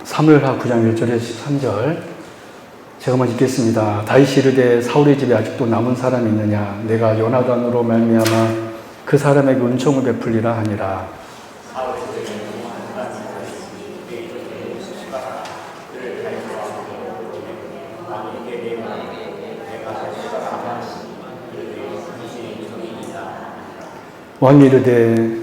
사무엘하 9장 1절에서 13절 제가 먼저 읽겠습니다. 다윗이 이르되 사울의 집에 아직도 남은 사람이 있느냐? 내가 요나단으로 말미암아 그 사람에게 은총을 베풀리라 하니라. 왕이 이르되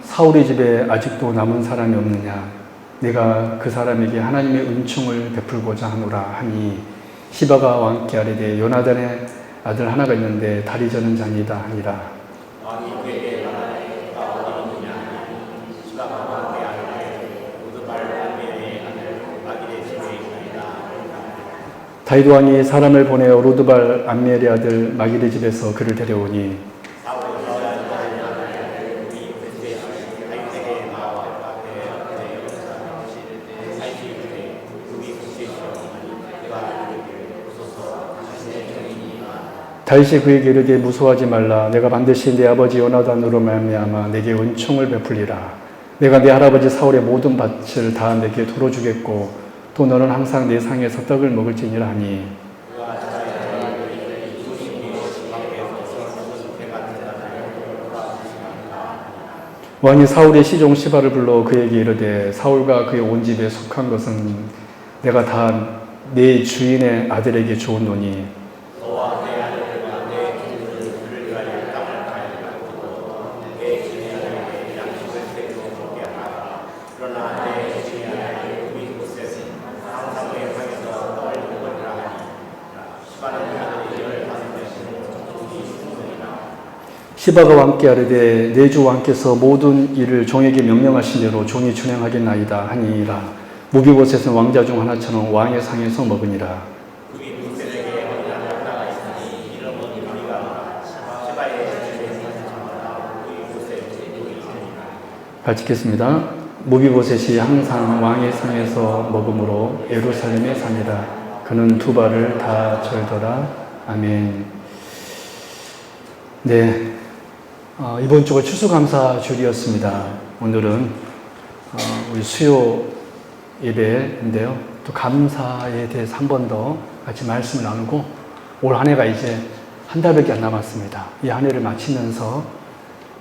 사울의 집에 아직도 남은 사람이 없느냐? 내가 그 사람에게 하나님의 은총을 베풀고자 하노라 하니 시바가 왕께 아뢰되 요나단의 아들 하나가 있는데 다리 저는 자니다 하니라. 왕이 그에게 말하되 그가 어디 있느냐 하니 시바가 왕께 아뢰되 로드발 암멜의 아들 마길의 집에 있나이다. 다윗 왕이 사람을 보내어 로드발 암멜의 아들 마길의 집에서 그를 데려오니 다윗이 그에게 이르되 무서워하지 말라. 내가 반드시 내 아버지 요나단으로 말미암아 내게 은총을 베풀리라. 내가 내 할아버지 사울의 모든 밭을 다 내게 돌어주겠고 또 너는 항상 내 상에서 떡을 먹을지니라 하니 왕이 사울의 시종 시바를 불러 그에게 이르되 사울과 그의 온 집에 속한 것은 내가 다 내 주인의 아들에게 주었노니 시바가 왕께 아뢰되 내 주 왕께서 모든 일을 종에게 명령하신 대로 종이 준행하겠나이다 하니라. 무비보셋은 왕자 중 하나처럼 왕의 상에서 먹으니라. 같이 읽겠습니다. 무비보셋이 항상 왕의 상에서 먹음으로 예루살렘에 사니라. 그는 두 발을 다 절더라. 아멘. 네. 이번 주가 추수감사 주일이었습니다. 오늘은 우리 수요 예배인데요. 또 감사에 대해서 한 번 더 같이 말씀을 나누고 올 한 해가 이제 한 달밖에 안 남았습니다. 이 한 해를 마치면서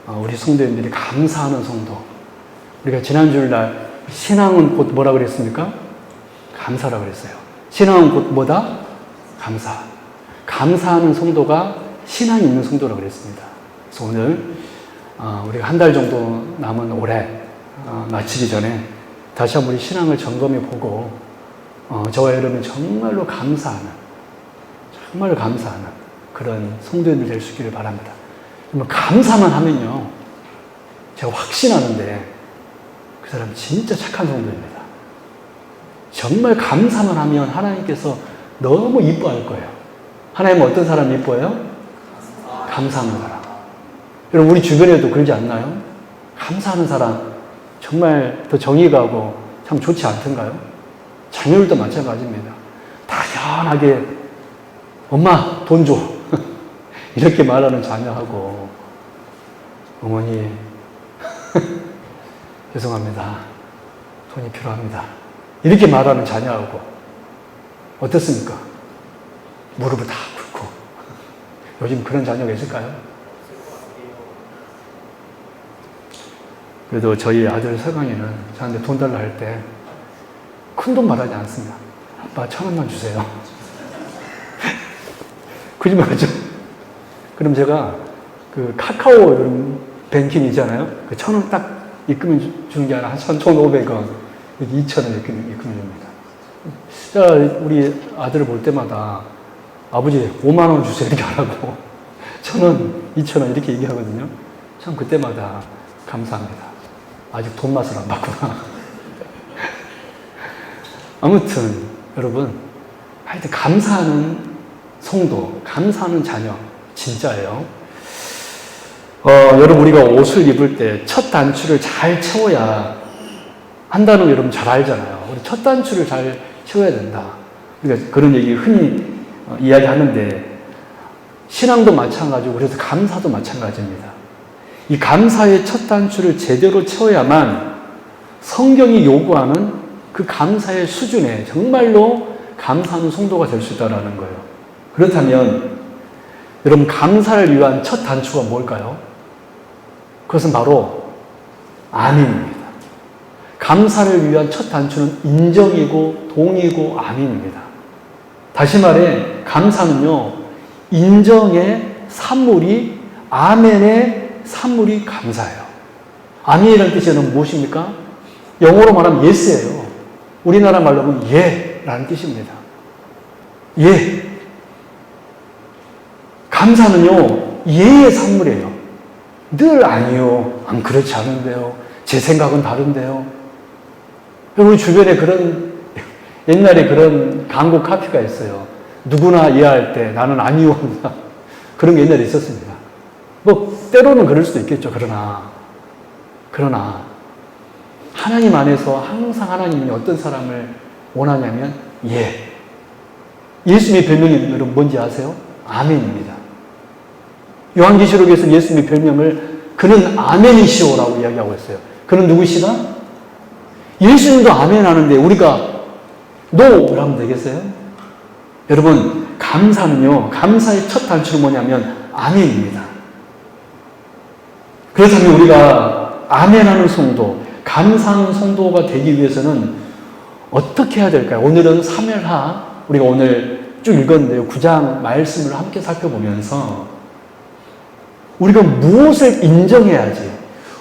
우리 성도님들이 감사하는 성도. 우리가 지난 주일날 신앙은 곧 뭐라 그랬습니까? 감사라고 그랬어요. 신앙은 곧 뭐다? 감사. 감사하는 성도가 신앙이 있는 성도라고 그랬습니다. 그래서 오늘 우리가 한 달 정도 남은 올해 마치기 전에 다시 한번 우리 신앙을 점검해 보고 저와 여러분 정말로 감사하는 그런 성도님들 될 수 있기를 바랍니다. 감사만 하면요 제가 확신하는데 그 사람 진짜 착한 성도입니다. 정말 감사만 하면 하나님께서 너무 이뻐할 거예요. 하나님은 어떤 사람 이뻐해요? 감사하는 사람. 여러분 우리 주변에도 그러지 않나요? 감사하는 사람 정말 더 정이 가고 참 좋지 않던가요? 자녀들도 마찬가지입니다. 당연하게 엄마 돈 줘 이렇게 말하는 자녀하고 어머니 죄송합니다. 돈이 필요합니다. 이렇게 말하는 자녀하고 어떻습니까? 무릎을 다 꿇고 요즘 그런 자녀가 있을까요? 그래도 저희 아들 서강이는 저한테 돈 달라 할 때 큰 돈 말하지 않습니다. 아빠 1,000원만 주세요. 거짓말하죠? 그럼 제가 그 카카오 뱅킹이잖아요. 그 1,000원 딱 입금해 주는 게 아니라 한 1,500원, 2,000원 입금해 줍니다. 자, 우리 아들을 볼 때마다 아버지 5만 원 주세요 이렇게 안 하고 1,000원, 2,000원 이렇게 얘기하거든요. 참 그때마다 감사합니다. 아직 돈 맛을 안 봤구나. 아무튼 여러분 하여튼 감사하는 성도, 감사하는 자녀 진짜예요. 여러분 우리가 옷을 입을 때 첫 단추를 잘 채워야 한다는 거 여러분 잘 알잖아요. 우리 첫 단추를 잘 채워야 된다. 그러니까 그런 얘기 흔히 이야기하는데 신앙도 마찬가지고 그래서 감사도 마찬가지입니다. 이 감사의 첫 단추를 제대로 채워야만 성경이 요구하는 그 감사의 수준에 정말로 감사하는 성도가 될 수 있다는 거예요. 그렇다면 여러분, 감사를 위한 첫 단추가 뭘까요? 그것은 바로 아멘입니다. 감사를 위한 첫 단추는 인정이고 동의고 아멘입니다. 다시 말해 감사는요, 인정의 산물이 아멘의 산물이 감사예요. 아멘이라는 뜻은 무엇입니까? 영어로 말하면 yes예요. 우리나라 말로 하면 예라는 뜻입니다. 예. 감사는요, 예의 산물이에요. 늘 아니요, 안 그렇지 않은데요, 제 생각은 다른데요. 우리 주변에 그런 옛날에 그런 광고 카피가 있어요. 누구나 이해할 때 나는 아니요 한다. 그런 게 옛날에 있었습니다. 뭐 때로는 그럴 수도 있겠죠. 그러나 하나님 안에서 항상 하나님이 어떤 사람을 원하냐면 예. 예수님의 별명이 여러분 뭔지 아세요? 아멘입니다. 요한계시록에서 예수님의 별명을 그는 아멘이시오라고 이야기하고 있어요. 그는 누구시다? 예수님도 아멘 하는데 우리가 노를 하면 되겠어요? 여러분, 감사는요, 감사의 첫 단추는 뭐냐면 아멘입니다. 그렇다면 우리가 아멘하는 성도, 감사하는 성도가 되기 위해서는 어떻게 해야 될까요? 오늘은 사멸하, 우리가 오늘 쭉 읽었는데요, 9장 말씀을 함께 살펴보면서 우리가 무엇을 인정해야지,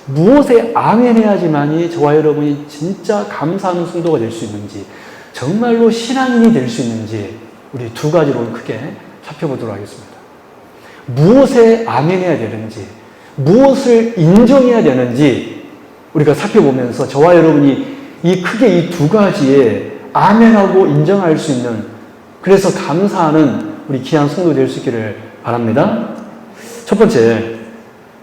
무엇에 아멘해야지만이 저와 여러분이 진짜 감사하는 성도가 될 수 있는지, 정말로 신앙인이 될 수 있는지 우리 두 가지로 크게 살펴보도록 하겠습니다. 무엇에 아멘해야 되는지, 무엇을 인정해야 되는지 우리가 살펴보면서 저와 여러분이 이 크게 이 두 가지에 아멘하고 인정할 수 있는, 그래서 감사하는 우리 귀한 성도 될 수 있기를 바랍니다. 첫 번째,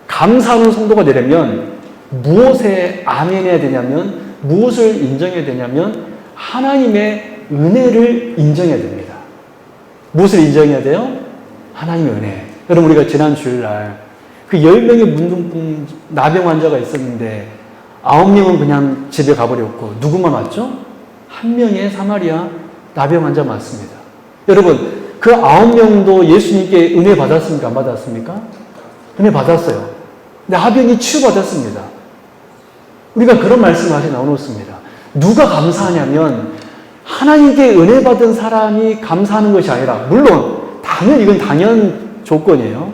감사하는 성도가 되려면 무엇에 아멘해야 되냐면, 무엇을 인정해야 되냐면 하나님의 은혜를 인정해야 됩니다. 무엇을 인정해야 돼요? 하나님의 은혜. 여러분, 우리가 지난 주일날 그 10명의 문둥병 나병 환자가 있었는데 9명은 그냥 집에 가버렸고 누구만 왔죠? 한 명의 사마리아 나병 환자 맞습니다. 여러분, 그 9명도 예수님께 은혜 받았습니까? 안 받았습니까? 은혜 받았어요. 근데 하병이 치유받았습니다. 우리가 그런 말씀을 아직 나눠놓습니다. 누가 감사하냐면 하나님께 은혜 받은 사람이 감사하는 것이 아니라, 물론 당연히 이건 당연 조건이에요.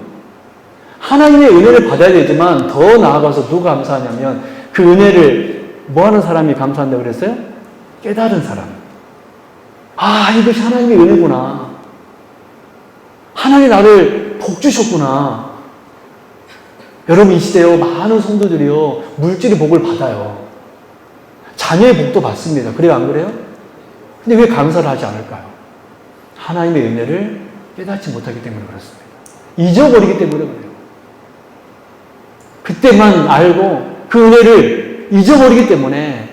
하나님의 은혜를 받아야 되지만 더 나아가서 누가 감사하냐면 그 은혜를 뭐 하는 사람이 감사한다고 그랬어요? 깨달은 사람. 아, 이것이 하나님의 은혜구나. 하나님이 나를 복 주셨구나. 여러분, 이 시대요, 많은 성도들이요, 물질의 복을 받아요. 자녀의 복도 받습니다. 그래요, 안 그래요? 근데 왜 감사를 하지 않을까요? 하나님의 은혜를 깨닫지 못하기 때문에 그렇습니다. 잊어버리기 때문에 그래요. 그때만 알고 그 은혜를 잊어버리기 때문에,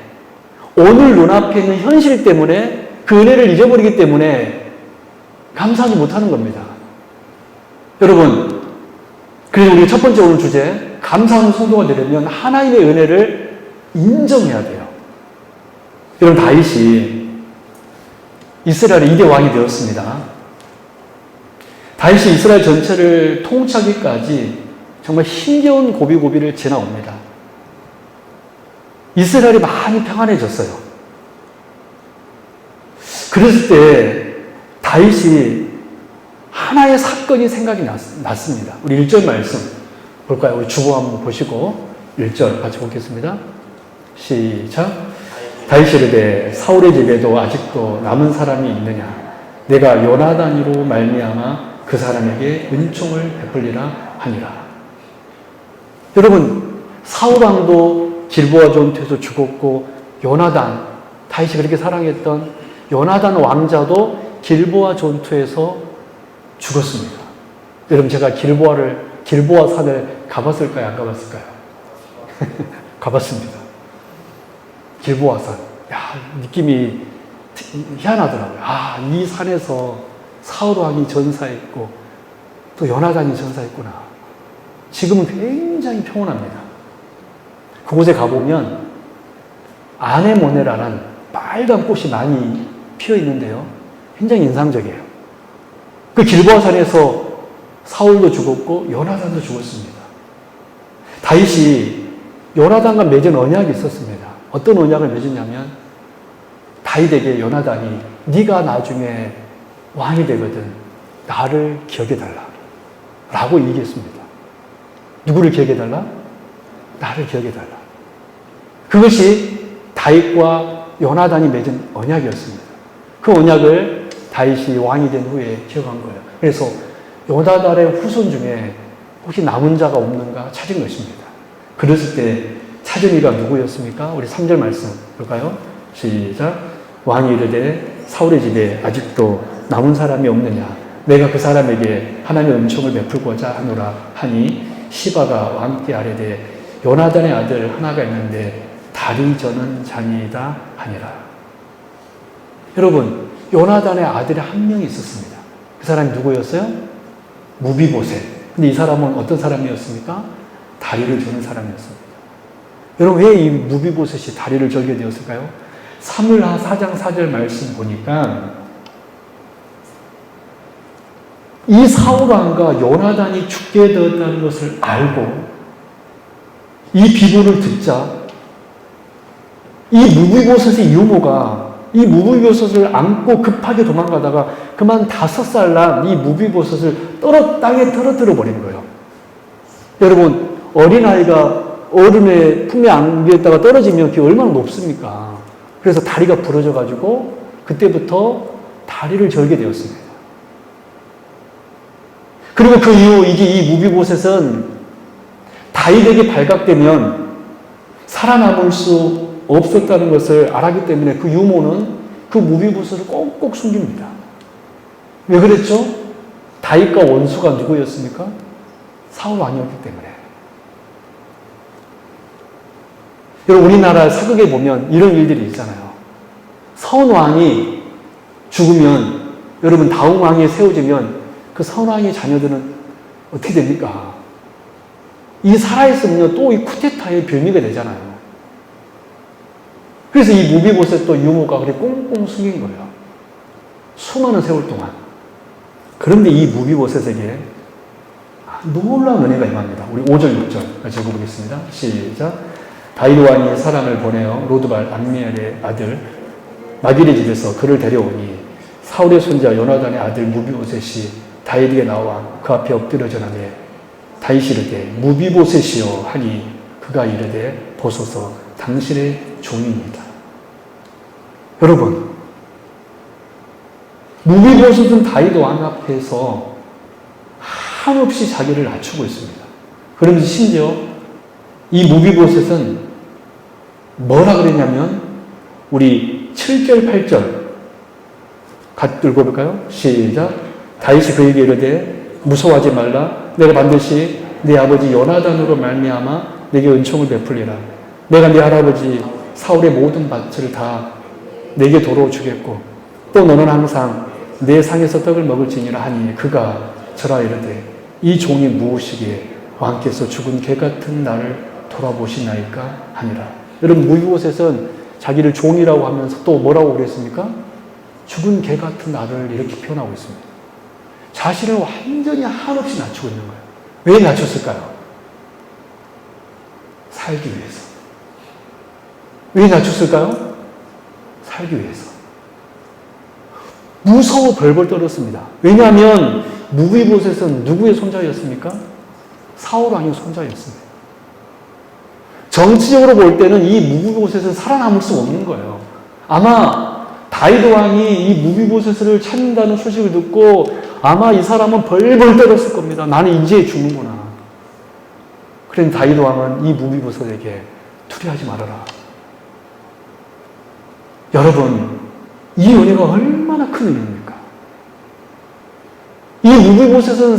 오늘 눈앞에 있는 현실 때문에 그 은혜를 잊어버리기 때문에 감사하지 못하는 겁니다. 여러분, 그래서 우리가 첫 번째 오늘 주제, 감사하는 성도가 되려면 하나님의 은혜를 인정해야 돼요. 여러분, 다윗이 이스라엘의 2대 왕이 되었습니다. 다윗이 이스라엘 전체를 통치하기까지 정말 힘겨운 고비고비를 지나옵니다. 이스라엘이 많이 평안해졌어요. 그랬을 때 다윗이 하나의 사건이 생각이 났습니다. 우리 1절 말씀 볼까요? 우리 주보 한번 보시고 1절 같이 보겠습니다. 시작. 다윗이 이르되 사울의 집에도 아직도 남은 사람이 있느냐? 내가 요나단으로 말미암아 그 사람에게 은총을 베풀리라 하니라. 여러분, 사울왕도 길보아 전투에서 죽었고, 요나단, 다윗이 그렇게 사랑했던 요나단 왕자도 길보아 전투에서 죽었습니다. 여러분, 제가 길보아 산을 가봤을까요? 안 가봤을까요? 가봤습니다. 길보아 산. 야, 느낌이 희한하더라고요. 아, 이 산에서 사울 왕이 전사했고 또 요나단이 전사했구나. 지금은 굉장히 평온합니다. 그곳에 가보면 아네모네라는 빨간 꽃이 많이 피어 있는데요. 굉장히 인상적이에요. 그 길보아 산에서 사울도 죽었고 요나단도 죽었습니다. 다윗이 요나단과 맺은 언약이 있었습니다. 어떤 언약을 맺었냐면 다윗에게 요나단이 네가 나중에 왕이 되거든 나를 기억해달라 라고 얘기했습니다. 누구를 기억해달라? 나를 기억해달라. 그것이 다윗과 요나단이 맺은 언약이었습니다. 그 언약을 다윗이 왕이 된 후에 기억한 거예요. 그래서 요나단의 후손 중에 혹시 남은 자가 없는가 찾은 것입니다. 그랬을 때 찾은 이가 누구였습니까? 우리 3절 말씀 볼까요? 시작. 왕이 이르되 사울의 집에 아직도 남은 사람이 없느냐? 내가 그 사람에게 하나님의 은총을 베풀고자 하노라 하니 시바가 왕께 아뢰되 요나단의 아들 하나가 있는데 다리 저는 자니이다 하니라. 여러분, 요나단의 아들이 한 명이 있었습니다. 그 사람이 누구였어요? 무비보셋. 근데 이 사람은 어떤 사람이었습니까? 다리를 저는 사람이었습니다. 여러분, 왜 이 무비보셋이 다리를 절게 되었을까요? 사무엘하 4장 4절 말씀 보니까 이 사울왕과 요나단이 죽게 되었다는 것을 알고 이 비보를 듣자 이 무비보셋의 유모가 이 무비보셋을 안고 급하게 도망가다가 그만 5살 난 이 무비보셋을 땅에 떨어뜨려 버린 거예요. 여러분, 어린아이가 어른의 품에 안겼다가 떨어지면 그게 얼마나 높습니까? 그래서 다리가 부러져가지고 그때부터 다리를 절게 되었습니다. 그리고 그 이후 이제 이 무비보셋은 다윗에게 발각되면 살아남을 수 없었다는 것을 알았기 때문에 그 유모는 그 무비보셋을 꼭꼭 숨깁니다. 왜 그랬죠? 다윗과 원수가 누구였습니까? 사울 왕이었기 때문에. 여러분, 우리나라 사극에 보면 이런 일들이 있잖아요. 선 왕이 죽으면, 여러분, 다음 왕이 세워지면 그 선 왕의 자녀들은 어떻게 됩니까? 이 살아있으면 또 이 쿠데타의 빌미가 되잖아요. 그래서 이 무비보셋도 유모가 그렇게 꽁꽁 숨긴 거예요. 수많은 세월 동안. 그런데 이 무비보셋에게 놀라운 은혜가 임합니다. 우리 5절, 6절 같이 읽어보겠습니다. 시작. 다윗 왕이 사람을 보내어 로드발 암미엘의 아들 마길의 집에서 그를 데려오니 사울의 손자 요나단의 아들 무비보셋이 다윗에게 나와 그 앞에 엎드려 전하되 다윗이 이르되 무비보셋이여 하니 그가 이르되 보소서 당신의 종입니다. 여러분, 무비보셋은 다윗 왕 앞에서 한없이 자기를 낮추고 있습니다. 그러면서 심지어 이 무비보셋은 뭐라 그랬냐면 우리 7절, 8절 같이 읽어볼까요? 시작. 다윗이 그에게 이르되 무서워하지 말라. 내가 반드시 네 아버지 요나단으로 말미암아 내게 은총을 베풀리라. 내가 네 할아버지 사울의 모든 밭을 다 내게 도로 주겠고 또 너는 항상 내 상에서 떡을 먹을지니라 하니 그가 저라 이르되 이 종이 무엇이기에 왕께서 죽은 개 같은 나를 돌아보시나이까 하니라. 여러분, 무비보셋은 자기를 종이라고 하면서 또 뭐라고 그랬습니까? 죽은 개 같은 나를 이렇게 표현하고 있습니다. 자신을 완전히 한없이 낮추고 있는 거예요. 왜 낮췄을까요? 살기 위해서. 왜 낮췄을까요? 살기 위해서. 무서워 벌벌 떨었습니다. 왜냐하면 무비보셋은 누구의 손자였습니까? 사울 왕의 손자였습니다. 정치적으로 볼 때는 이 무비보셋은 살아남을 수 없는 거예요. 아마 다윗 왕이 이 무비보셋을 찾는다는 소식을 듣고 아마 이 사람은 벌벌 떨었을 겁니다. 나는 이제 죽는구나. 그런데 다윗 왕은 이 무비보셋에게 투리하지 말아라. 여러분, 이 은혜가 얼마나 큰 은혜입니까? 이 무비보셋은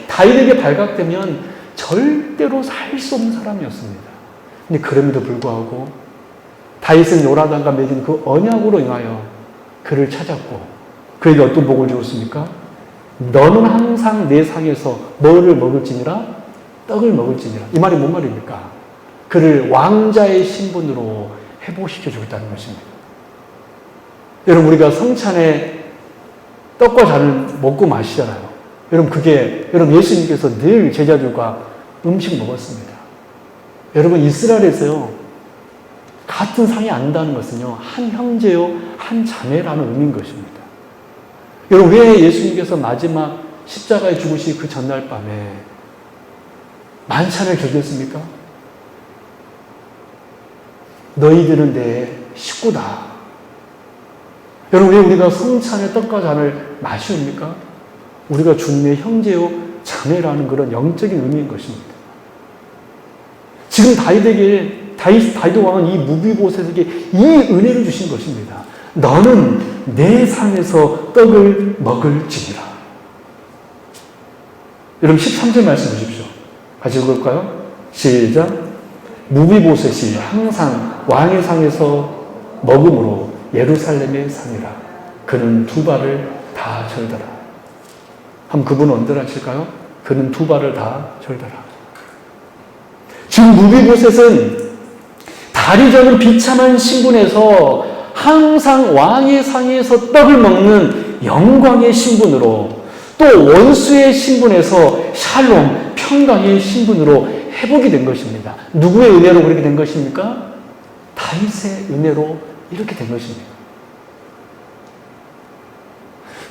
다윗에게 발각되면 절대로 살 수 없는 사람이었습니다. 근데 그럼에도 불구하고 다윗은 요나단과 맺은 그 언약으로 인하여 그를 찾았고 그에게 어떤 복을 주었습니까? 너는 항상 내 상에서 뭐를 먹을지니라? 떡을 먹을지니라. 이 말이 뭔 말입니까? 그를 왕자의 신분으로 회복시켜 주겠다는 것입니다. 여러분, 우리가 성찬에 떡과 잔을 먹고 마시잖아요. 여러분, 예수님께서 늘 제자들과 음식 먹었습니다. 여러분, 이스라엘에서요, 같은 상이 안다는 것은요, 한 형제요, 한 자매라는 의미인 것입니다. 여러분, 왜 예수님께서 마지막 십자가에 죽으시 그 전날 밤에 만찬을 즐겼습니까? 너희들은 내 식구다. 여러분, 왜 우리가 성찬의 떡과 잔을 마십니까? 우리가 주님의 형제요, 자매라는 그런 영적인 의미인 것입니다. 지금 다윗 왕은 이 무비보셋에게 이 은혜를 주신 것입니다. 너는 내 상에서 떡을 먹을지니라. 여러분, 13절 말씀 보십시오. 같이 읽을까요? 시작. 무비보셋이 항상 왕의 상에서 먹음으로 예루살렘의 상이라. 그는 두 발을 다 절더라. 한번 그분은 언제나 하실까요? 그는 두 발을 다 절더라. 지금 무비보셋은 다리 저는 비참한 신분에서 항상 왕의 상에서 떡을 먹는 영광의 신분으로, 또 원수의 신분에서 샬롬, 평강의 신분으로 회복이 된 것입니다. 누구의 은혜로 그렇게 된 것입니까? 다윗의 은혜로 이렇게 된 것입니다.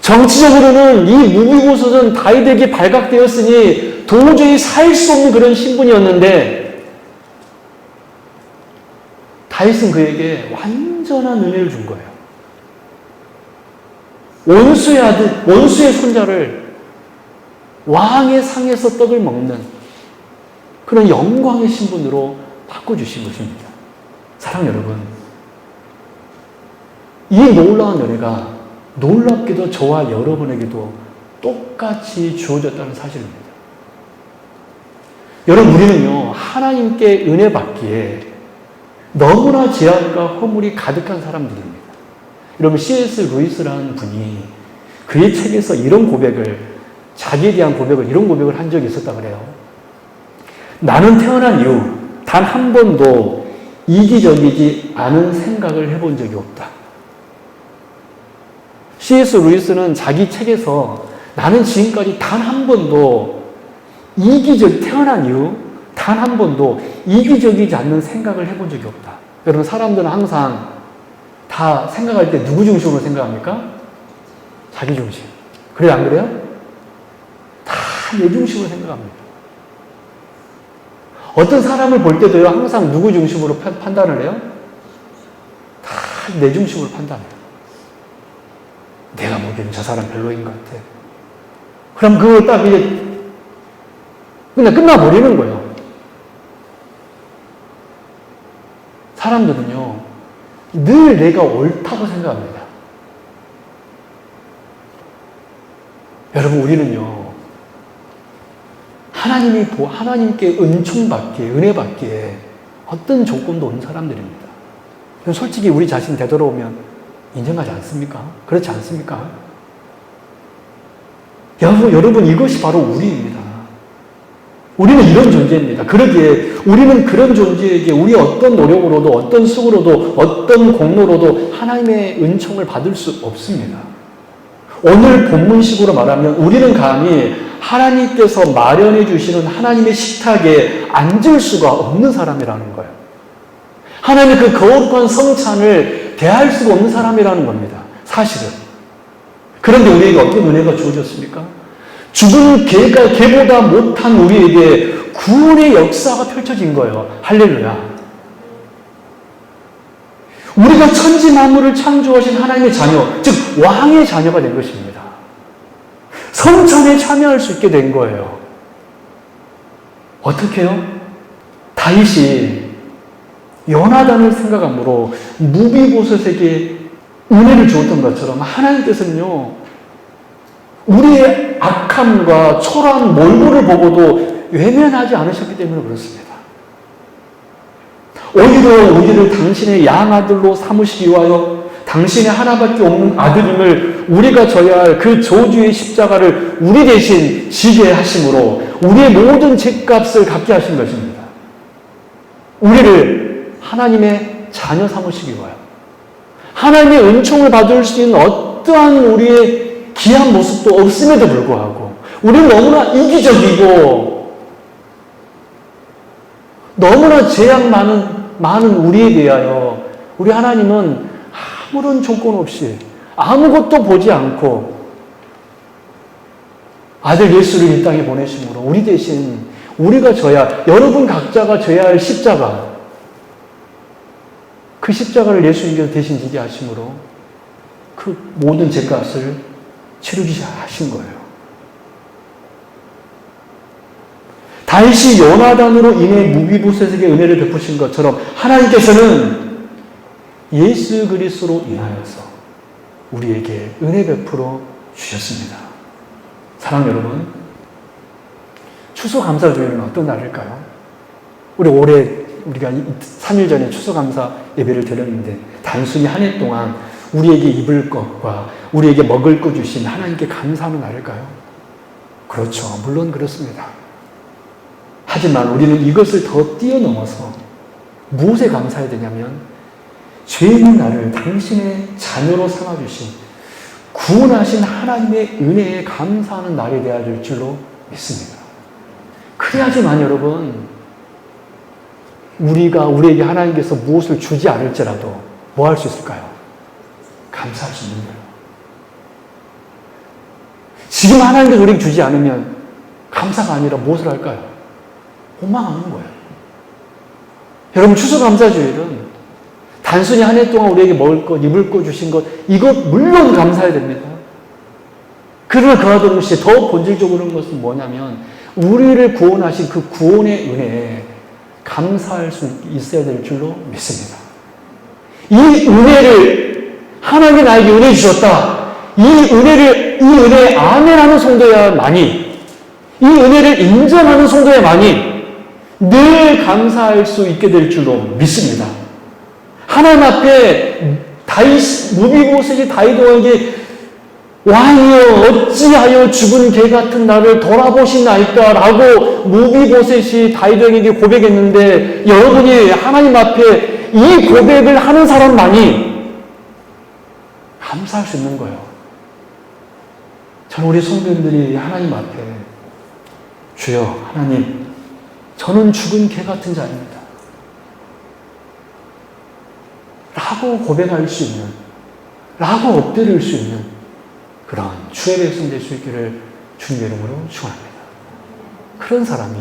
정치적으로는 이 무비보셋은 다윗에게 발각되었으니 도저히 살 수 없는 그런 신분이었는데, 다윗은 그에게 완전한 은혜를 준 거예요. 원수의 아들, 원수의 손자를 왕의 상에서 떡을 먹는 그런 영광의 신분으로 바꿔주신 것입니다. 사랑 여러분, 이 놀라운 은혜가 놀랍게도 저와 여러분에게도 똑같이 주어졌다는 사실입니다. 여러분, 우리는요, 하나님께 은혜 받기에 너무나 죄악과 허물이 가득한 사람들입니다. 여러분, C.S. 루이스라는 분이 그의 책에서 이런 고백을, 자기에 대한 고백을, 이런 고백을 한 적이 있었다 그래요. 나는 태어난 이후 단 한 번도 이기적이지 않은 생각을 해본 적이 없다. C.S. 루이스는 자기 책에서 나는 지금까지 단 한 번도 태어난 이후 단 한 번도 이기적이지 않는 생각을 해본 적이 없다. 여러분, 사람들은 항상 다 생각할 때 누구 중심으로 생각합니까? 자기 중심. 그래요, 안 그래요? 다 내 중심으로 생각합니다. 어떤 사람을 볼 때도요, 항상 누구 중심으로 판단을 해요? 다 내 중심으로 판단해요. 내가 보기에는 저 사람 별로인 것 같아. 그럼 그거 딱 이제 그냥 끝나버리는 거예요. 사람들은요, 늘 내가 옳다고 생각합니다. 여러분, 우리는요, 하나님께 은총받기에, 은혜받기에 어떤 조건도 없는 사람들입니다. 솔직히 우리 자신 되돌아오면 인정하지 않습니까? 그렇지 않습니까? 여러분, 이것이 바로 우리입니다. 우리는 이런 존재입니다. 그러기에 우리는 그런 존재에게 우리 어떤 노력으로도, 어떤 수고로도, 어떤 공로로도 하나님의 은총을 받을 수 없습니다. 오늘 본문식으로 말하면 우리는 감히 하나님께서 마련해 주시는 하나님의 식탁에 앉을 수가 없는 사람이라는 거예요. 하나님의 그 거룩한 성찬을 대할 수가 없는 사람이라는 겁니다. 사실은. 그런데 우리에게 어떤 은혜가 주어졌습니까? 죽은 개보다 못한 우리에게 구원의 역사가 펼쳐진 거예요. 할렐루야. 우리가 천지 만물을 창조하신 하나님의 자녀, 즉 왕의 자녀가 된 것입니다. 성찬에 참여할 수 있게 된 거예요. 어떻게요? 다윗이 요나단을 생각함으로 무비보셋에게 은혜를 주었던 것처럼 하나님께서는요, 우리의 악함과 초라한 몰골을 보고도 외면하지 않으셨기 때문에 그렇습니다. 오히려 우리를 당신의 양아들로 삼으시기 위하여 당신의 하나밖에 없는 아들임을 우리가 져야 할 그 저주의 십자가를 우리 대신 지게 하심으로 우리의 모든 죄값을 갚게 하신 것입니다. 우리를 하나님의 자녀 삼으시기 위하여 하나님의 은총을 받을 수 있는 어떠한 우리의 귀한 모습도 없음에도 불구하고 우리는 너무나 이기적이고 너무나 죄악 많은 우리에 대하여 우리 하나님은 아무런 조건 없이 아무것도 보지 않고 아들 예수를 이 땅에 보내심으로 우리 대신 우리가 져야 여러분 각자가 져야 할 십자가 그 십자가를 예수님께서 대신 지게 하심으로 그 모든 죄값을 치르기 하신 거예요. 다윗이 요나단으로 인해 무비보셋에게 은혜를 베푸신 것처럼 하나님께서는 예수 그리스도로 인하여서 우리에게 은혜 베풀어 주셨습니다. 사랑하는 여러분, 추수감사주일은 어떤 날일까요? 우리가 3일 전에 추수감사 예배를 드렸는데 단순히 한 해 동안 우리에게 입을 것과 우리에게 먹을 것 주신 하나님께 감사하는 날일까요? 그렇죠. 물론 그렇습니다. 하지만 우리는 이것을 더 뛰어넘어서 무엇에 감사해야 되냐면 죄 있는 나를 당신의 자녀로 삼아주신 구원하신 하나님의 은혜에 감사하는 날이 되어야 될 줄로 믿습니다. 그래야지만 여러분 우리에게 하나님께서 무엇을 주지 않을지라도 뭐 할 수 있을까요? 감사할 수 있는 거예요. 지금 하나님께서 우리에게 주지 않으면 감사가 아니라 무엇을 할까요? 원망하는 거예요. 여러분 추수감사주일은 단순히 한 해 동안 우리에게 먹을 것, 입을 것 주신 것 이것 물론 감사해야 됩니다. 그러나 그와 동시에 더 본질적으로는 것은 뭐냐면 우리를 구원하신 그 구원의 은혜에 감사할 수 있어야 될 줄로 믿습니다. 이 은혜를 하나님이 나에게 은혜 주셨다. 이 은혜에 아멘하는 성도야만이 이 은혜를 인정하는 성도야만이 늘 감사할 수 있게 될 줄로 믿습니다. 하나님 앞에 무비보셋이 다윗 왕에게 왕이여 어찌하여 죽은 개 같은 나를 돌아보시나이까 라고 무비보셋이 다윗 왕에게 고백했는데 여러분이 하나님 앞에 이 고백을 하는 사람만이 감사할 수 있는 거예요. 저는 우리 성도님들이 하나님 앞에 주여 하나님 저는 죽은 개 같은 자입니다 라고 고백할 수 있는 라고 엎드릴 수 있는 그런 주의 백성 될 수 있기를 주님의 이름으로 축원합니다. 그런 사람이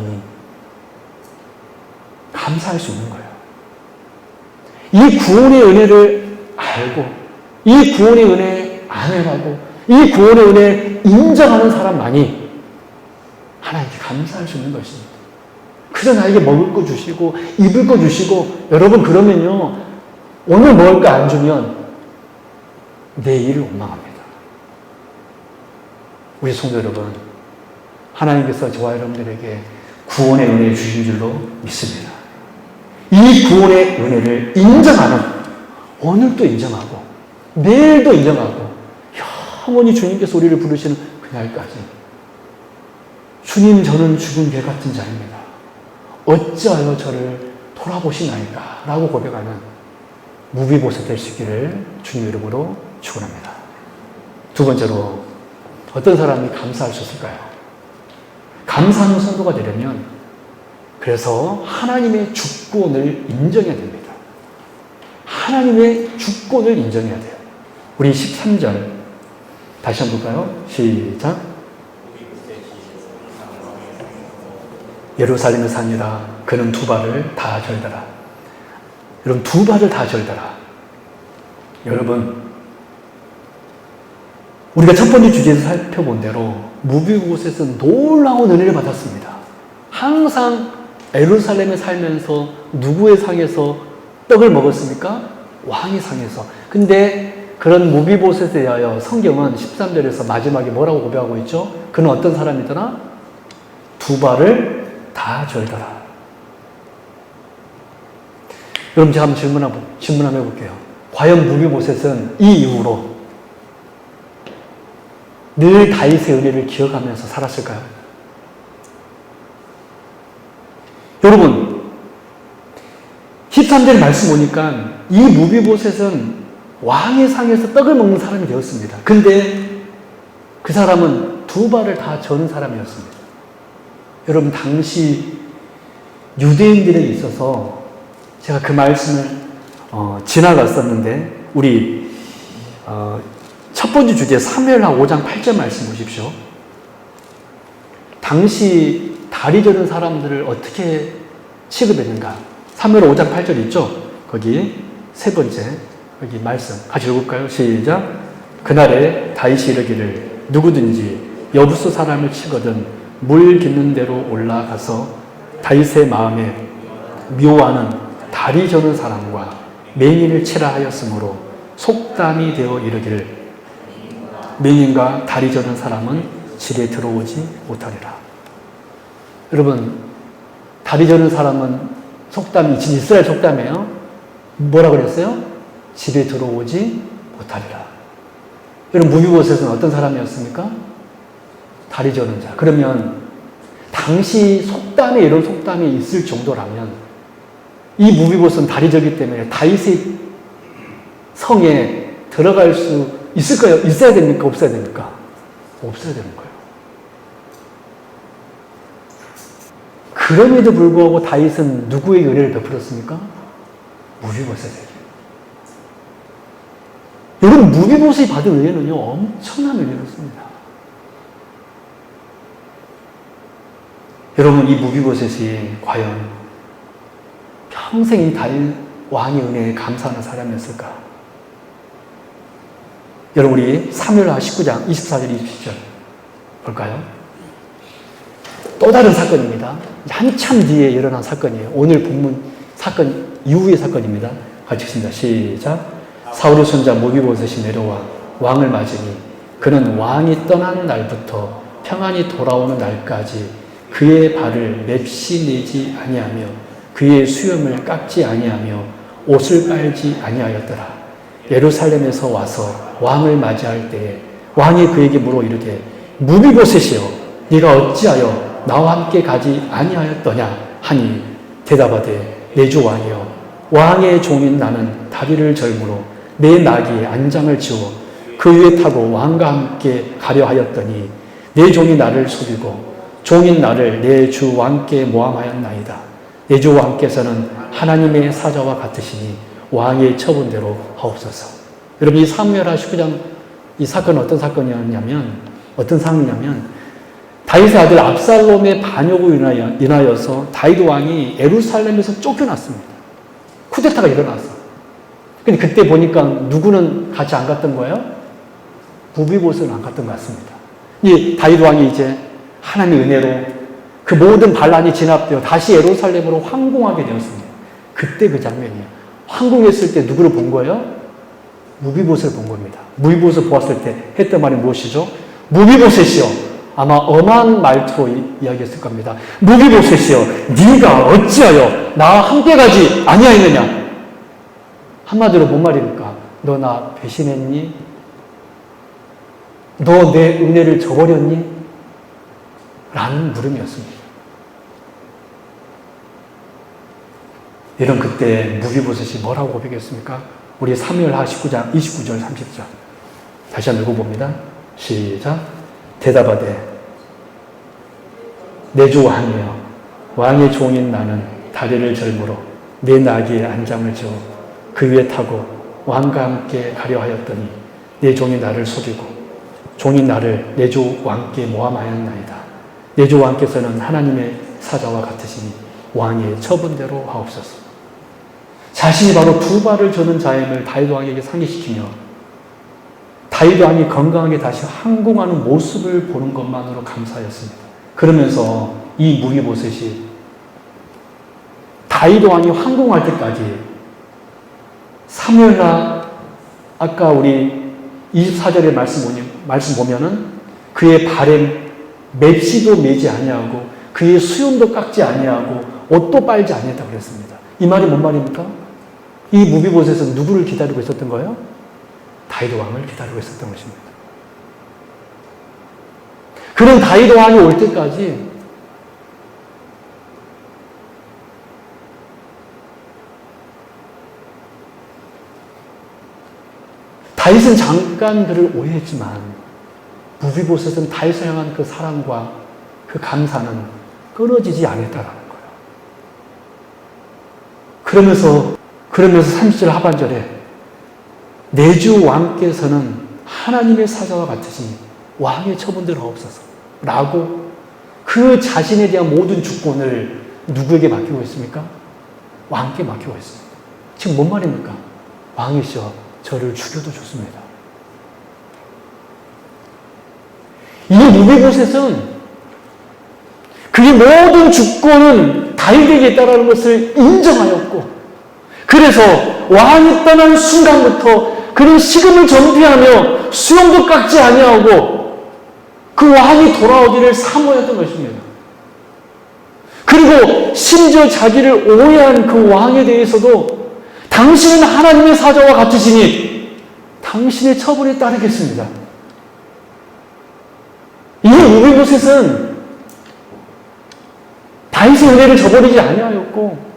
감사할 수 있는 거예요. 이 구원의 은혜를 알고 이 구원의 은혜에 아멘하고 이 구원의 은혜를 인정하는 사람만이 하나님께 감사할 수 있는 것입니다. 그저 나에게 먹을 거 주시고 입을 거 주시고 여러분 그러면요 오늘 먹을 거 안 주면 내일을 원망합니다. 우리 성도 여러분 하나님께서 저와 여러분들에게 구원의 은혜를 주신 줄로 믿습니다. 이 구원의 은혜를 인정하는 오늘도 인정하고 내일도 인정하고 영원히 주님께서 우리를 부르시는 그날까지 주님 저는 죽은 개 같은 자입니다. 어찌하여 저를 돌아보시나이까 라고 고백하는 무비보셋 될 수 있기를 주님 이름으로 축원합니다. 두 번째로 어떤 사람이 감사할 수 있을까요? 감사하는 성도가 되려면 그래서 하나님의 주권을 인정해야 됩니다. 하나님의 주권을 인정해야 돼요. 우리 13절 다시 한번 볼까요? 시작. 예루살렘에 사니라 그는 두 발을 다 절더라. 여러분 두 발을 다 절더라. 여러분 우리가 첫 번째 주제에서 살펴본 대로 무비보셋은 놀라운 은혜를 받았습니다. 항상 예루살렘에 살면서 누구의 상에서 떡을 먹었습니까? 왕의 상에서. 근데 그런 무비보셋에 대하여 성경은 13절에서 마지막에 뭐라고 고백하고 있죠? 그는 어떤 사람이더라? 두 발을 다 절더라. 여러분 제가 한번 질문 한번 해볼게요. 과연 무비보셋은 이 이후로 늘 다윗의 은혜를 기억하면서 살았을까요? 여러분 13절 말씀 보니까 이 무비보셋은 왕의 상에서 떡을 먹는 사람이 되었습니다. 근데 그 사람은 두 발을 다 저는 사람이었습니다. 여러분, 당시 유대인들에 있어서 제가 그 말씀을 지나갔었는데 우리 첫 번째 주제 사무엘하 5장 8절 말씀 보십시오. 당시 다리 저는 사람들을 어떻게 취급했는가? 사무엘 5장 8절 있죠? 거기 세 번째 여기 말씀 같이 읽을까요? 시작. 그날에 다윗이 이르기를 누구든지 여부수 사람을 치거든 물 깃는 대로 올라가서 다윗의 마음에 미워하는 다리 저는 사람과 맹인을 치라 하였으므로 속담이 되어 이르기를 맹인과 다리 저는 사람은 집에 들어오지 못하리라. 여러분, 다리 저는 사람은 속담이 진 이스라엘 속담이에요. 뭐라 그랬어요? 집에 들어오지 못하리라. 여러분, 무비보셋은 어떤 사람이었습니까? 다리 저는 자. 그러면 당시 속담에 이런 속담이 있을 정도라면 이 무비보셋은 다리 저기 때문에 다윗의 성에 들어갈 수 있을까요? 있어야 됩니까? 없어야 됩니까? 없어야 되는 거예요. 그럼에도 불구하고 다윗은 누구에게 은혜를 베풀었습니까? 무비보셋에게. 여러분, 무비보셋이 받은 은혜는요, 엄청난 은혜였습니다. 여러분, 이 무비보셋이 과연 평생 이 다윗 왕의 은혜에 감사하는 사람이었을까? 여러분, 우리 사무엘하 19장 24절 27절 볼까요? 또 다른 사건입니다. 한참 뒤에 일어난 사건이에요. 오늘 본문 사건 이후의 사건입니다. 같이 읽습니다. 시작. 사울의 손자 무비보셋이 내려와 왕을 맞으니 그는 왕이 떠난 날부터 평안히 돌아오는 날까지 그의 발을 맵시 내지 아니하며 그의 수염을 깎지 아니하며 옷을 빨지 아니하였더라. 예루살렘에서 와서 왕을 맞이할 때에 왕이 그에게 물어 이르되 무비보셋이여 네가 어찌하여 나와 함께 가지 아니하였더냐 하니 대답하되 내 주 왕이여 왕의 종인 나는 다리를 절므로 내 나귀에 안장을 지워 그 위에 타고 왕과 함께 가려 하였더니 내 종이 나를 속이고 종인 나를 내 주 왕께 모함하였나이다. 내 주 왕께서는 하나님의 사자와 같으시니 왕의 처분대로 하옵소서. 여러분, 이 사무엘하 19장 이 사건은 어떤 사건이었냐면 어떤 상황이냐면 다윗의 아들 압살롬의 반역으로 인하여서 다윗 왕이 예루살렘에서 쫓겨났습니다. 쿠데타가 일어났어. 근데 그때 보니까 누구는 같이 안 갔던 거예요? 무비보셋은 안 갔던 것 같습니다. 이 다윗 왕이 이제 하나님의 은혜로 그 모든 반란이 진압되어 다시 예루살렘으로 황궁하게 되었습니다. 그때 그 장면이에요. 황궁했을 때 누구를 본 거예요? 무비보셋을 본 겁니다. 무비보셋 보았을 때 했던 말이 무엇이죠? 무비보셋이요. 아마 엄한 말투로 이야기했을 겁니다. 무비보셋이여 네가 어찌하여 나와 함께 가지 아니하였느냐. 한마디로 뭔 말입니까? 너 나 배신했니? 너 내 은혜를 저버렸니? 라는 물음이었습니다. 이런 그때 무비보셋이 뭐라고 고백했습니까? 우리 사무엘하 19장 29절 30절 다시 한번 읽어봅니다. 시작. 대답하되 내 주 왕이여 왕의 종인 나는 다리를 절므로 내 나귀에 안장을 지어 그 위에 타고 왕과 함께 가려 하였더니 내 종이 나를 속이고 종이 나를 내 주 왕께 모함하였나이다. 내 주 왕께서는 하나님의 사자와 같으시니 왕의 처분대로 하옵소서. 자신이 바로 두 발을 저는 자임을 다윗 왕에게 상기시키며 다윗 왕이 건강하게 다시 항공하는 모습을 보는 것만으로 감사했습니다. 그러면서 이 무비보셋이 다윗 왕이 항공할 때까지 사무엘하 아까 우리 24절의 말씀 보면은 그의 발에 맵시도 매지 아니하고 그의 수염도 깎지 아니하고 옷도 빨지 아니했다고 그랬습니다. 이 말이 뭔 말입니까? 이 무비보셋은 누구를 기다리고 있었던 거예요? 다윗 왕을 기다리고 있었던 것입니다. 그런 다윗 왕이 올 때까지 다윗은 잠깐 그를 오해했지만 무비보셋은 다윗을 향한 그 사랑과 그 감사는 끊어지지 않았다라는 거예요. 그러면서 30절 하반절에 내 주 왕께서는 하나님의 사자와 같으시니 왕의 처분들 하옵소서 라고 그 자신에 대한 모든 주권을 누구에게 맡기고 있습니까? 왕께 맡기고 있습니다. 지금 뭔 말입니까? 왕이시여 저를 죽여도 좋습니다. 이 무비보셋은 그의 모든 주권은 다윗에게 있다는 것을 인정하였고, 그래서 왕이 떠난 순간부터 그는 식음을 전폐하며 수염도 깎지 아니하고 그 왕이 돌아오기를 사모했던 것입니다. 그리고 심지어 자기를 오해한 그 왕에 대해서도 당신은 하나님의 사자와 같으시니 당신의 처분에 따르겠습니다. 이 무비보셋은 다윗의 은혜를 저버리지 아니하였고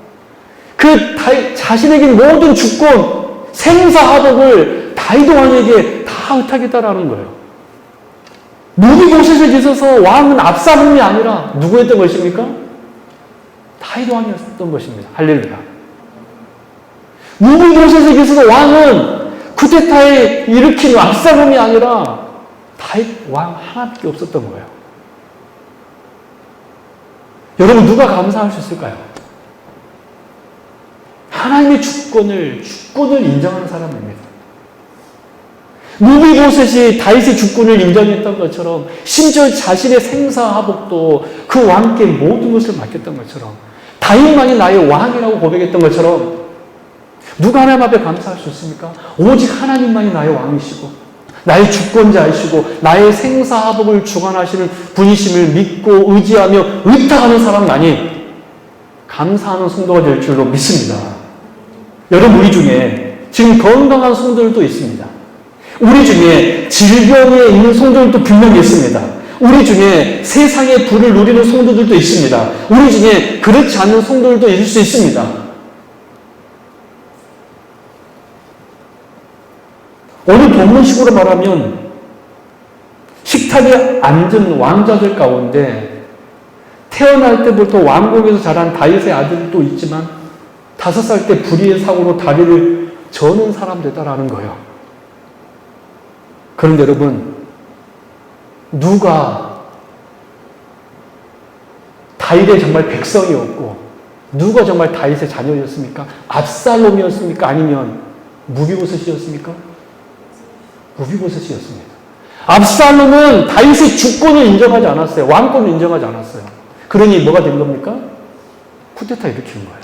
자신에게 모든 주권, 생사하복을 다윗 왕에게 다 의탁했다라는 거예요. 무비보셋에 있어서 왕은 압살롬이 아니라 누구였던 것입니까? 다윗 왕이었던 것입니다. 할렐루야. 무비보셋에 있어서 왕은 쿠데타에 일으킨 압살롬이 아니라 다윗 왕 하나밖에 없었던 거예요. 여러분 누가 감사할 수 있을까요? 하나님의 주권을 인정하는 사람입니다. 무비보셋이 다윗의 주권을 인정했던 것처럼 심지어 자신의 생사하복도 그 왕께 모든 것을 맡겼던 것처럼 다윗만이 나의 왕이라고 고백했던 것처럼 누가 하나님 앞에 감사할 수 있습니까? 오직 하나님만이 나의 왕이시고 나의 주권자이시고 나의 생사하복을 주관하시는 분이심을 믿고 의지하며 의탁하는 사람만이 감사하는 성도가 될 줄로 믿습니다. 여러분 우리 중에 지금 건강한 성도들도 있습니다. 우리 중에 질병에 있는 성도들도 분명히 있습니다. 우리 중에 세상의 부를 누리는 성도들도 있습니다. 우리 중에 그렇지 않은 성도들도 있을 수 있습니다. 오늘 본문식으로 말하면 식탁에 앉은 왕자들 가운데 태어날 때부터 왕궁에서 자란 다윗의 아들도 있지만 5살 때 불의의 사고로 다리를 저는 사람들이다라는 거예요. 그런데 여러분, 누가 다윗의 정말 백성이었고 누가 정말 다윗의 자녀였습니까? 압살롬이었습니까? 아니면 무비보셋이었습니까? 무비보셋이었습니다. 압살롬은 다윗의 주권을 인정하지 않았어요. 왕권을 인정하지 않았어요. 그러니 뭐가 된 겁니까? 쿠데타 일으키는 거예요.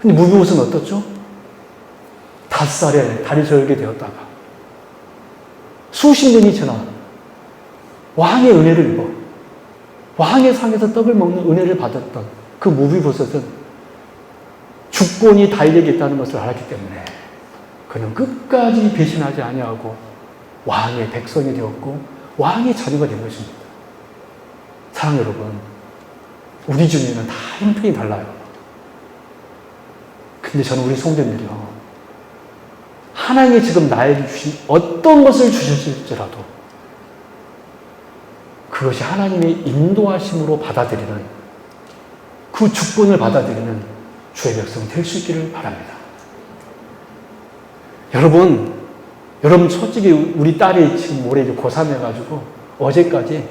근데 무비보셋은 어떻죠? 5살에 다리 절게 되었다가 수십 년이 지나 왕의 은혜를 입어 왕의 상에서 떡을 먹는 은혜를 받았던 그 무비보셋은 주권이 다윗에게 있다는 것을 알았기 때문에 그는 끝까지 배신하지 아니하고 왕의 백성이 되었고 왕의 자녀가 된 것입니다. 사랑 여러분, 우리 중에는 다 형편이 달라요. 근데 저는 우리 성도님들이요, 하나님이 지금 나에게 주신 어떤 것을 주실지라도 그것이 하나님의 인도하심으로 받아들이는, 그 주권을 받아들이는 주의 백성이 될 수 있기를 바랍니다. 여러분 솔직히 우리 딸이 지금 올해 고3 해가지고 어제까지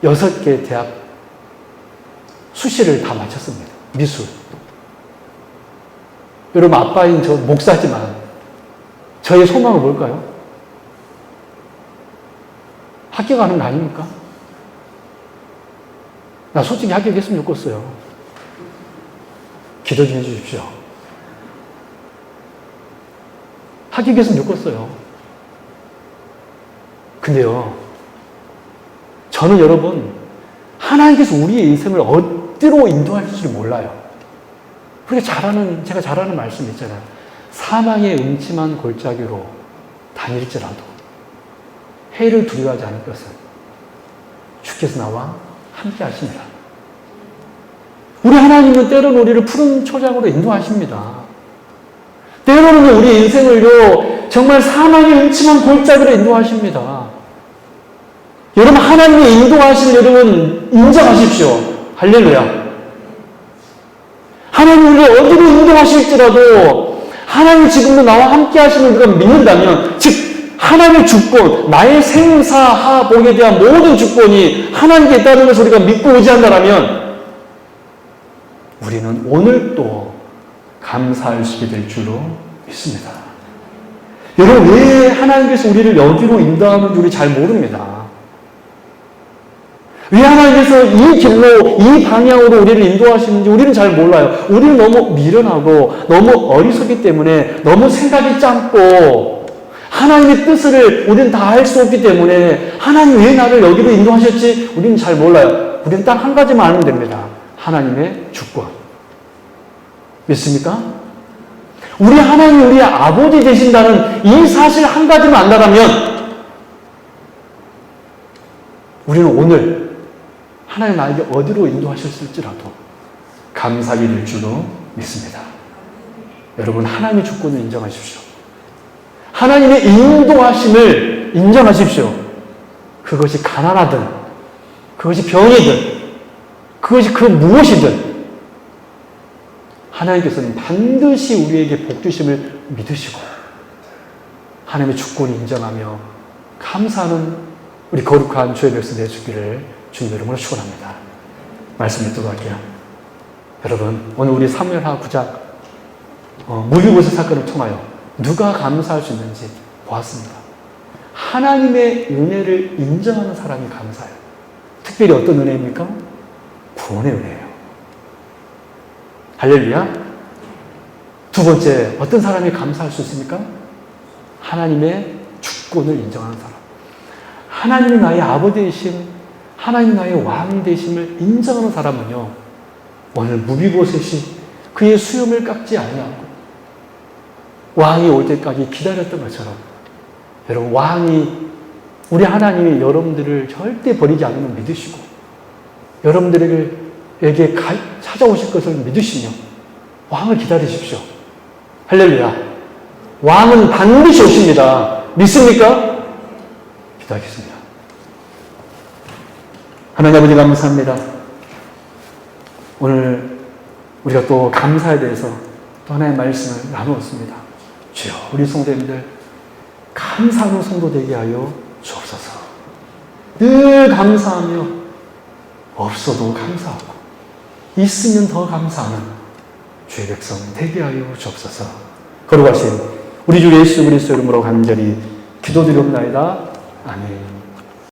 6개 대학 수시를 다 마쳤습니다. 미술. 여러분 아빠인 저 목사지만 저의 소망은 뭘까요? 합격하는 거 아닙니까? 나 솔직히 합격했으면 좋겠어요. 기도 좀 해주십시오. 합격했으면 좋겠어요. 근데요, 저는 여러분, 하나님께서 우리의 인생을 어디로 인도할지 몰라요. 제가 잘 아는 말씀 있잖아요. 사망의 음침한 골짜기로 다닐지라도 해를 두려워하지 않을 것은 주께서 나와 함께 하십니다. 우리 하나님은 때로는 우리를 푸른 초장으로 인도하십니다. 때로는 우리 인생을요, 정말 사망의 음침한 골짜기로 인도하십니다. 여러분, 하나님의 인도하심을 여러분 인정하십시오. 할렐루야. 하나님 우리를 어디로 인도하실지라도 하나님 지금도 나와 함께 하시는 우리가 믿는다면, 즉 하나님의 주권, 나의 생사하복에 대한 모든 주권이 하나님께 있다는 것을 우리가 믿고 의지한다면 우리는 오늘 또 감사할 수 있게 될 줄로 믿습니다. 여러분, 왜 하나님께서 우리를 여기로 인도하는지 우리 잘 모릅니다. 왜 하나님께서 이 길로, 이 방향으로 우리를 인도하시는지 우리는 잘 몰라요. 우리는 너무 미련하고 너무 어리석기 때문에, 너무 생각이 짧고 하나님의 뜻을 우리는 다 알 수 없기 때문에 하나님 왜 나를 여기로 인도하셨지? 우리는 잘 몰라요. 우리는 딱 한 가지만 알면 됩니다. 하나님의 주권. 믿습니까? 우리 하나님, 우리 아버지 되신다는 이 사실 한 가지만 안다면 우리는 오늘 하나님 나에게 어디로 인도하셨을지라도 감사하게 될 줄로 믿습니다. 여러분, 하나님의 주권을 인정하십시오. 하나님의 인도하심을 인정하십시오. 그것이 가난하든, 그것이 병이든, 그것이 그 무엇이든 하나님께서는 반드시 우리에게 복 주심을 믿으시고 하나님의 주권을 인정하며 감사하는 우리 거룩한 주의 백성 되시기를 주님 이름으로 축원합니다. 말씀 읽도록 할게요. 여러분, 오늘 우리 사무엘하 9장 무비보셋 사건을 통하여 누가 감사할 수 있는지 보았습니다. 하나님의 은혜를 인정하는 사람이 감사해요. 특별히 어떤 은혜입니까? 구원의 은혜예요. 할렐루야. 두 번째, 어떤 사람이 감사할 수 있습니까? 하나님의 주권을 인정하는 사람. 하나님이 나의 아버지 되심, 하나님 나의 왕 되심을 인정하는 사람은요, 오늘 무비보셋이 그의 수염을 깎지 아니하고 왕이 올 때까지 기다렸던 것처럼, 여러분, 왕이, 우리 하나님이 여러분들을 절대 버리지 않는 걸 믿으시고 여러분들에게 찾아오실 것을 믿으시며 왕을 기다리십시오. 할렐루야. 왕은 반드시 오십니다. 믿습니까? 기도하겠습니다. 하나님 아버지, 감사합니다. 오늘 우리가 또 감사에 대해서 또 하나의 말씀을 나누었습니다. 주여, 우리 성도님들 감사하는 성도 되게 하여 주옵소서. 늘 감사하며 없어도 감사하고 있으면 더 감사하는 주의 백성 되게 하여 주옵소서. 거룩하신 우리 주 예수 그리스도 이름으로 간절히 기도드리옵나이다. 아멘.